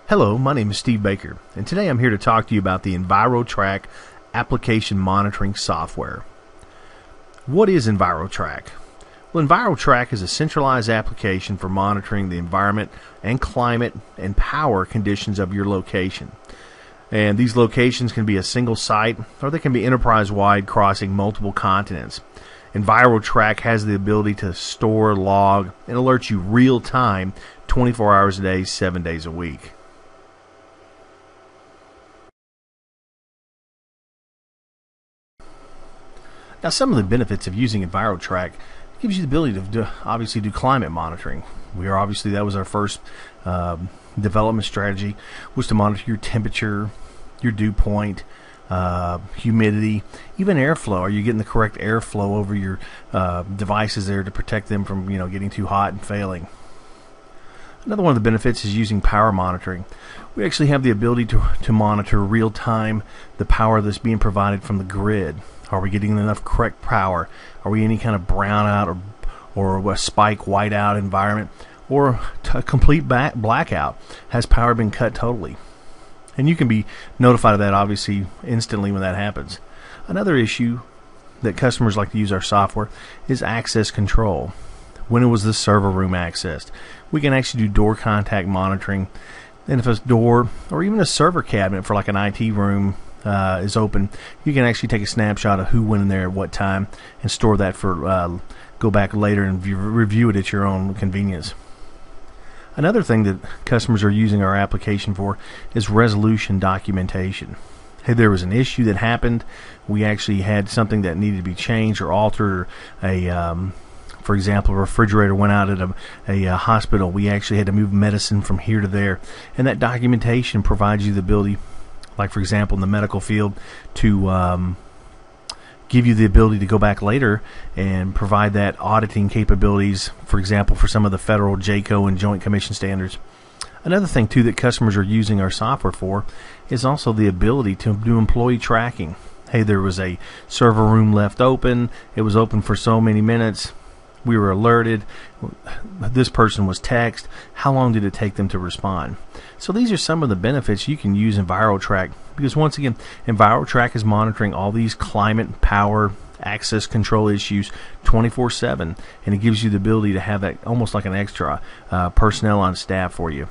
Hello, my name is Steve Baker, and today I'm here to talk to you about the EnviroTrack application monitoring software. What is EnviroTrack? Well, EnviroTrack is a centralized application for monitoring the environment and climate and power conditions of your location. And these locations can be a single site, or they can be enterprise-wide, crossing multiple continents. EnviroTrack has the ability to store, log, and alert you real-time, 24 hours a day, 7 days a week. Now, some of the benefits of using EnviroTrack gives you the ability to obviously do climate monitoring. That was our first development strategy, was to monitor your temperature, your dew point, humidity, even airflow. Are you getting the correct airflow over your devices there to protect them from getting too hot and failing? Another one of the benefits is using power monitoring. We actually have the ability to monitor real time the power that's being provided from the grid. Are we getting enough correct power? Are we any kind of brownout or a spike whiteout environment, or a complete blackout? Has power been cut totally? And you can be notified of that obviously instantly when that happens. Another issue that customers like to use our software is access control. When was the server room accessed? We can actually do door contact monitoring. And if a door or even a server cabinet for like an IT room is open, you can actually take a snapshot of who went in there at what time and store that for go back later and review it at your own convenience. Another thing that customers are using our application for is resolution documentation. Hey, there was an issue that happened. We actually had something that needed to be changed or altered. For example, a refrigerator went out at a hospital. We actually had to move medicine from here to there. And that documentation provides you the ability, like for example in the medical field, to give you the ability to go back later and provide that auditing capabilities, for example, for some of the federal JCO and Joint Commission standards. Another thing too that customers are using our software for is also the ability to do employee tracking. Hey, there was a server room left open. It was open for so many minutes. We were alerted. This person was texted. How long did it take them to respond? So these are some of the benefits you can use EnviroTrack, because once again, EnviroTrack is monitoring all these climate, power, access control issues 24/7, and it gives you the ability to have that almost like an extra personnel on staff for you.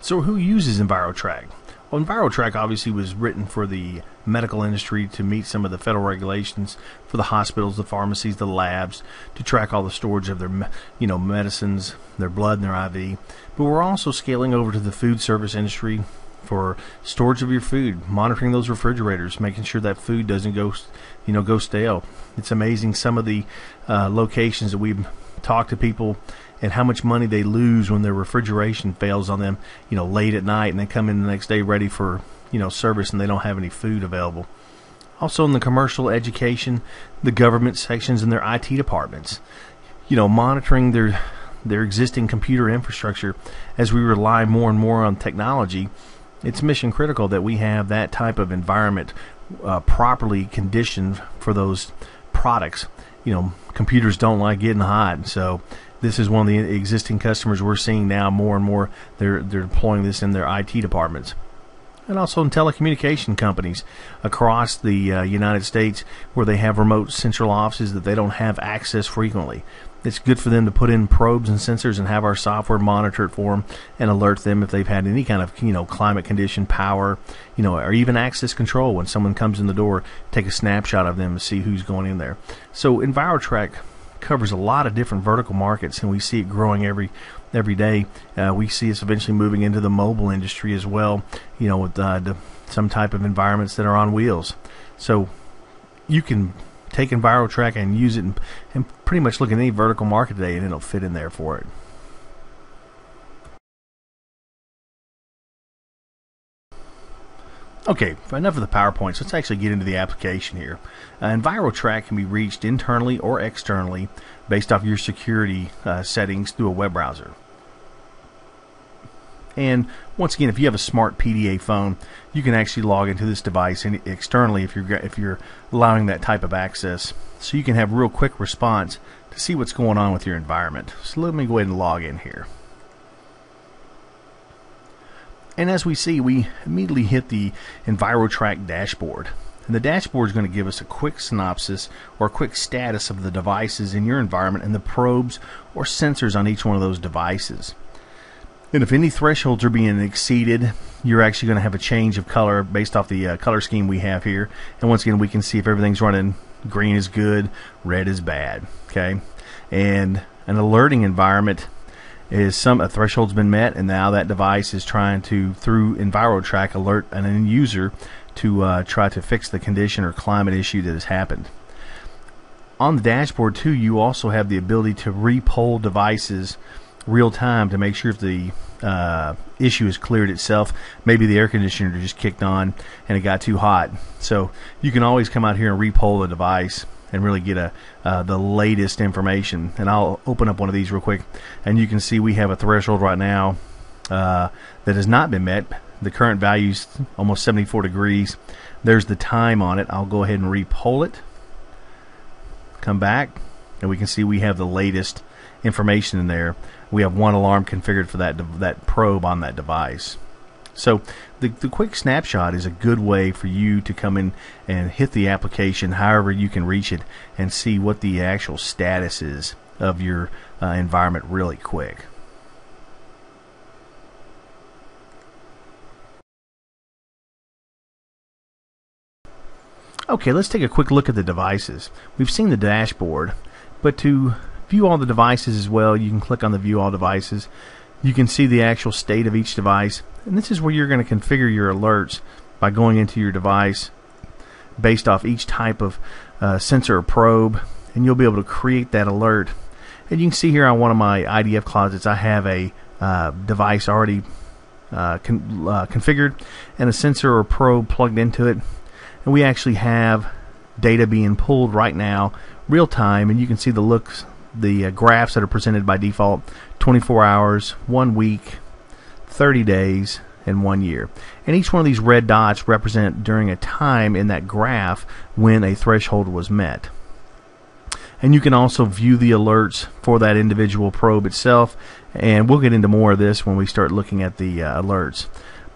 So who uses EnviroTrack? Well, EnviroTrack obviously was written for the medical industry to meet some of the federal regulations for the hospitals, the pharmacies, the labs, to track all the storage of their medicines, their blood, and their IV. But we're also scaling over to the food service industry for storage of your food, monitoring those refrigerators, making sure that food doesn't go stale. It's amazing some of the locations that we've talked to people and how much money they lose when their refrigeration fails on them, late at night, and they come in the next day ready for, service, and they don't have any food available. Also in the commercial, education, the government sections, and their IT departments, monitoring their existing computer infrastructure. As we rely more and more on technology, it's mission critical that we have that type of environment properly conditioned for those products. Computers don't like getting hot, so this is one of the existing customers we're seeing now more and more. They're deploying this in their IT departments. And also in telecommunication companies across the United States, where they have remote central offices that they don't have access frequently. It's good for them to put in probes and sensors and have our software monitor it for them and alert them if they've had any kind of climate condition, power, or even access control. When someone comes in the door, take a snapshot of them to see who's going in there. So EnviroTrack covers a lot of different vertical markets, and we see it growing every day. We see us eventually moving into the mobile industry as well, with some type of environments that are on wheels. So you can take EnviroTrack and use it and pretty much look at any vertical market today, and it'll fit in there for it. Okay, enough of the PowerPoints. Let's actually get into the application here. EnviroTrack can be reached internally or externally based off your security settings through a web browser. And once again, if you have a smart PDA phone, you can actually log into this device externally if you're allowing that type of access, so you can have real quick response to see what's going on with your environment. So let me go ahead and log in here. And as we see, we immediately hit the EnviroTrack dashboard. And the dashboard is going to give us a quick synopsis or a quick status of the devices in your environment and the probes or sensors on each one of those devices. And if any thresholds are being exceeded, you're actually going to have a change of color based off the color scheme we have here. And once again, we can see if everything's running. Green is good, red is bad. Okay, and an alerting environment is a threshold's been met, and now that device is trying to, through EnviroTrack, alert an end user to try to fix the condition or climate issue that has happened. On the dashboard too, you also have the ability to re-poll devices real time to make sure if the issue has cleared itself. Maybe the air conditioner just kicked on and it got too hot. So you can always come out here and re-poll the device and really get the latest information. And I'll open up one of these real quick, and you can see we have a threshold right now that has not been met. The current value is almost 74 degrees. There's the time on it. I'll go ahead and re-poll it. Come back, and we can see we have the latest information in there. We have one alarm configured for that probe on that device. So the quick snapshot is a good way for you to come in and hit the application however you can reach it and see what the actual status is of your environment really quick. Okay, let's take a quick look at the devices. We've seen the dashboard, but to view all the devices as well, you can click on the View All Devices. You can see the actual state of each device, and this is where you're going to configure your alerts by going into your device based off each type of sensor or probe, and you'll be able to create that alert. And you can see here on one of my IDF closets, I have a device already configured and a sensor or probe plugged into it, and we actually have data being pulled right now, real time, and you can see the graphs that are presented by default: 24 hours, 1 week, 30 days, and 1 year. And each one of these red dots represent during a time in that graph when a threshold was met. And you can also view the alerts for that individual probe itself, and we'll get into more of this when we start looking at the alerts.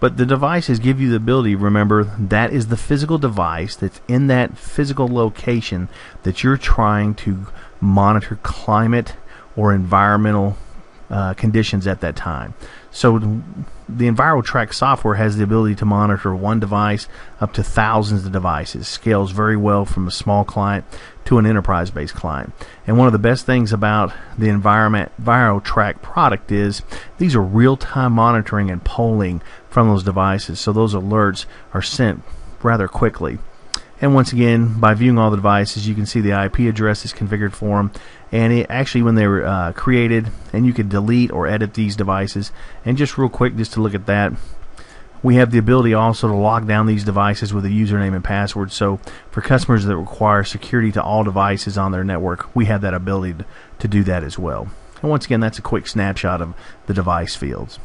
But the devices give you the ability, remember, that is the physical device that's in that physical location that you're trying to monitor climate or environmental conditions at that time. So the EnviroTrack software has the ability to monitor one device up to thousands of devices. Scales very well from a small client to an enterprise-based client. And one of the best things about the EnviroTrack product is these are real-time monitoring and polling from those devices, so those alerts are sent rather quickly. And once again, by viewing all the devices, you can see the IP address is configured for them, and actually when they were created, and you can delete or edit these devices. And just real quick, just to look at that, we have the ability also to lock down these devices with a username and password. So for customers that require security to all devices on their network, we have that ability to do that as well. And once again, that's a quick snapshot of the device fields.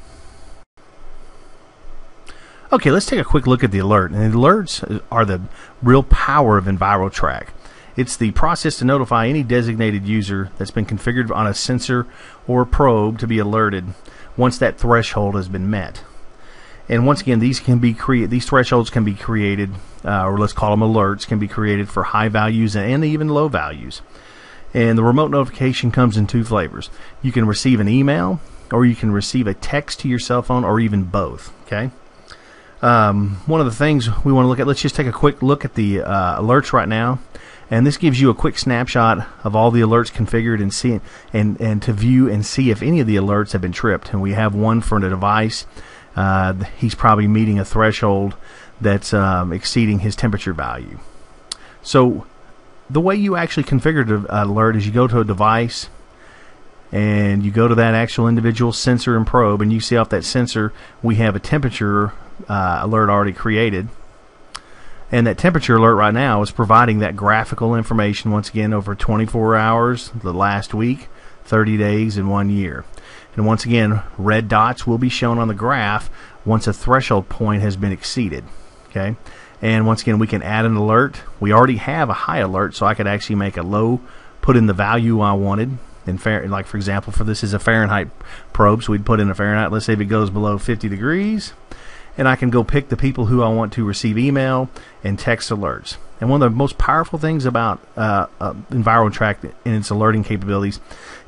Okay, let's take a quick look at the alert. And the alerts are the real power of EnviroTrack. It's the process to notify any designated user that's been configured on a sensor or probe to be alerted once that threshold has been met. And once again, these thresholds can be created, or let's call them alerts, can be created for high values and even low values. And the remote notification comes in two flavors. You can receive an email, or you can receive a text to your cell phone, or even both. Okay. One of the things we want to look at, let's just take a quick look at the alerts right now, and this gives you a quick snapshot of all the alerts configured and see and to view and see if any of the alerts have been tripped. And we have one for the device. He's probably meeting a threshold that's exceeding his temperature value. So the way you actually configure the alert is you go to a device and you go to that actual individual sensor and probe, and you see off that sensor we have a temperature alert already created, and that temperature alert right now is providing that graphical information once again over 24 hours, the last week, 30 days, and 1 year. And once again, red dots will be shown on the graph once a threshold point has been exceeded. Okay, and once again, we can add an alert. We already have a high alert, so I could actually make a low, put in the value I wanted. Like for example, for this is a Fahrenheit probe, so we'd put in a Fahrenheit. Let's say if it goes below 50 degrees, and I can go pick the people who I want to receive email and text alerts. And one of the most powerful things about EnviroTrack and its alerting capabilities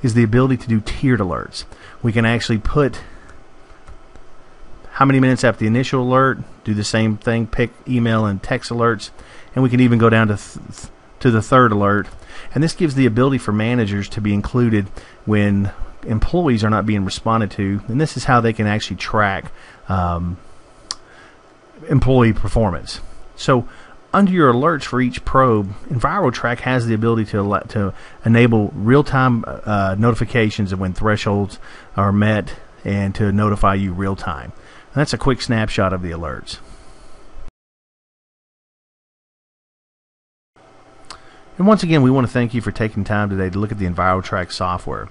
is the ability to do tiered alerts. We can actually put how many minutes after the initial alert, do the same thing, pick email and text alerts, and we can even go down to the third alert. And this gives the ability for managers to be included when employees are not being responded to, and this is how they can actually track employee performance. So under your alerts for each probe, EnviroTrack has the ability to enable real-time notifications of when thresholds are met and to notify you real-time. That's a quick snapshot of the alerts. And once again, we want to thank you for taking time today to look at the EnviroTrack software.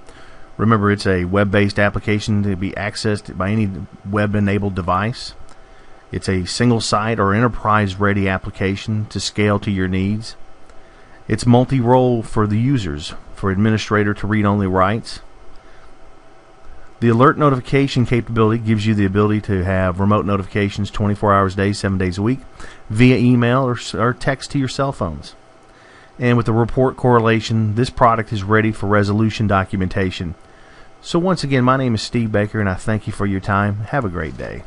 Remember, it's a web-based application to be accessed by any web-enabled device. It's a single-site or enterprise-ready application to scale to your needs. It's multi-role for the users, for administrator to read-only writes. The alert notification capability gives you the ability to have remote notifications 24 hours a day, 7 days a week, via email or text to your cell phones. And with the report correlation, this product is ready for resolution documentation. So once again, my name is Steve Baker, and I thank you for your time. Have a great day.